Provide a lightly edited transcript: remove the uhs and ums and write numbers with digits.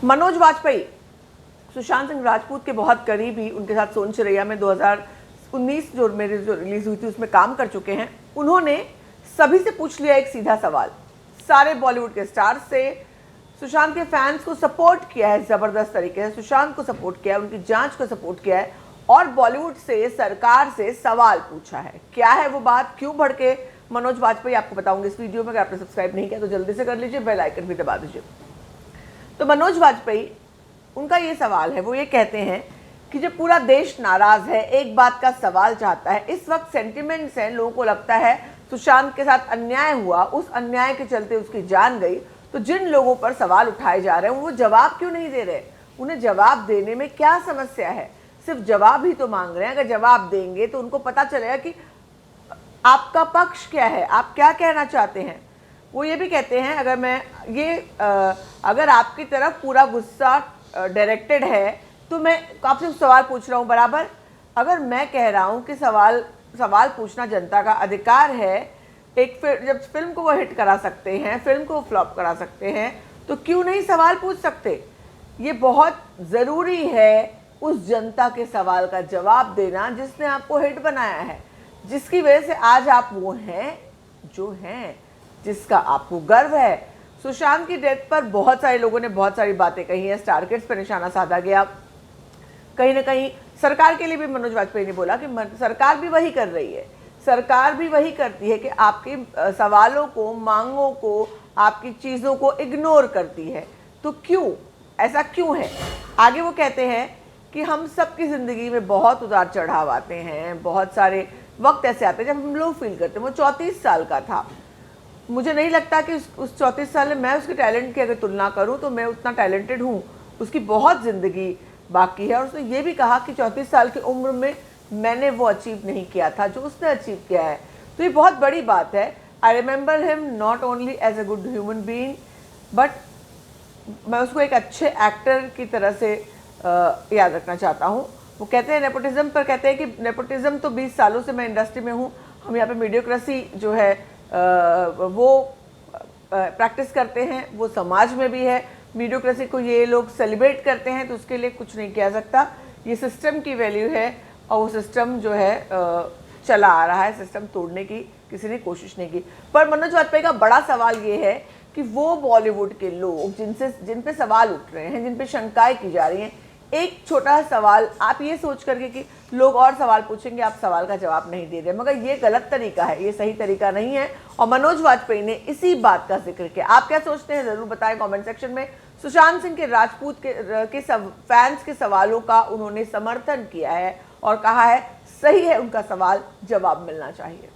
मनोज वाजपेयी सुशांत सिंह राजपूत के बहुत करीबी, उनके साथ सोन चिरैया में 2019 जो रिलीज हुई थी उसमें काम कर चुके हैं। उन्होंने सभी से पूछ लिया एक सीधा सवाल, सारे बॉलीवुड के स्टार्स से, सुशांत के फैंस को सपोर्ट किया है जबरदस्त तरीके से, सुशांत को सपोर्ट किया है, उनकी जांच को सपोर्ट किया है और बॉलीवुड से, सरकार से सवाल पूछा है। क्या है वो बात, क्यों भड़के मनोज वाजपेयी, आपको बताऊंगी इस वीडियो में। अगर आपने सब्सक्राइब नहीं किया तो जल्दी से कर लीजिए, बेल आइकन भी दबा दीजिए। तो मनोज वाजपेयी, उनका ये सवाल है, वो ये कहते हैं कि जब पूरा देश नाराज है, एक बात का सवाल चाहता है, इस वक्त सेंटिमेंट्स हैं, लोगों को लगता है सुशांत के साथ अन्याय हुआ, उस अन्याय के चलते उसकी जान गई, तो जिन लोगों पर सवाल उठाए जा रहे हैं वो जवाब क्यों नहीं दे रहे? उन्हें जवाब देने में क्या समस्या है? सिर्फ जवाब ही तो मांग रहे हैं। अगर जवाब देंगे तो उनको पता चलेगा कि आपका पक्ष क्या है, आप क्या कहना चाहते हैं। वो ये भी कहते हैं, अगर आपकी तरफ पूरा गुस्सा डायरेक्टेड है तो मैं आपसे सवाल पूछ रहा हूँ बराबर। अगर मैं कह रहा हूँ कि सवाल पूछना जनता का अधिकार है, जब फिल्म को वो हिट करा सकते हैं, फिल्म को फ्लॉप करा सकते हैं, तो क्यों नहीं सवाल पूछ सकते? ये बहुत ज़रूरी है उस जनता के सवाल का जवाब देना जिसने आपको हिट बनाया है, जिसकी वजह से आज आप वो हैं जो हैं, जिसका आपको गर्व है। सुशांत की डेथ पर बहुत सारे लोगों ने बहुत सारी बातें कही हैं, स्टार किड्स पर निशाना साधा गया, कहीं ना कहीं सरकार के लिए भी मनोज वाजपेयी ने बोला कि सरकार भी वही कर रही है, सरकार भी वही करती है कि आपके सवालों को, मांगों को, आपकी चीज़ों को इग्नोर करती है। तो क्यों, ऐसा क्यों है? आगे वो कहते हैं कि हम सब की ज़िंदगी में बहुत उतार चढ़ाव आते हैं, बहुत सारे वक्त ऐसे आते हैं जब हम लो फील करते हैं। वो 34 साल का था, मुझे नहीं लगता कि उस 34 साल में मैं उसके टैलेंट की अगर तुलना करूं तो मैं उतना टैलेंटेड हूं। उसकी बहुत ज़िंदगी बाकी है और उसने ये भी कहा कि 34 साल की उम्र में मैंने वो अचीव नहीं किया था जो उसने अचीव किया है। तो ये बहुत बड़ी बात है। I remember him not only as a good human being, but मैं उसको एक अच्छे एक्टर की तरह से याद रखना चाहता हूँ। वो कहते हैं नेपोटिज्म पर, कहते हैं कि नेपोटिज्म तो 20 सालों से मैं इंडस्ट्री में हूँ, हम यहाँ पे मीडियोक्रेसी जो है वो प्रैक्टिस करते हैं, वो समाज में भी है। मीडियोक्रेसी को ये लोग सेलिब्रेट करते हैं तो उसके लिए कुछ नहीं किया सकता। ये सिस्टम की वैल्यू है और वो सिस्टम जो है चला आ रहा है, सिस्टम तोड़ने की किसी ने कोशिश नहीं की। पर मनोज वाजपेयी का बड़ा सवाल ये है कि वो बॉलीवुड के लोग जिन पे सवाल उठ रहे हैं, जिन पे शंकाएं की जा रही हैं, एक छोटा सवाल आप ये सोच करके कि लोग और सवाल पूछेंगे, आप सवाल का जवाब नहीं दे रहे, मगर ये गलत तरीका है, ये सही तरीका नहीं है। और मनोज वाजपेयी ने इसी बात का जिक्र किया। आप क्या सोचते हैं ज़रूर बताएं कमेंट सेक्शन में। सुशांत सिंह के राजपूत के फैंस के सवालों का उन्होंने समर्थन किया है और कहा है सही है, उनका सवाल जवाब मिलना चाहिए।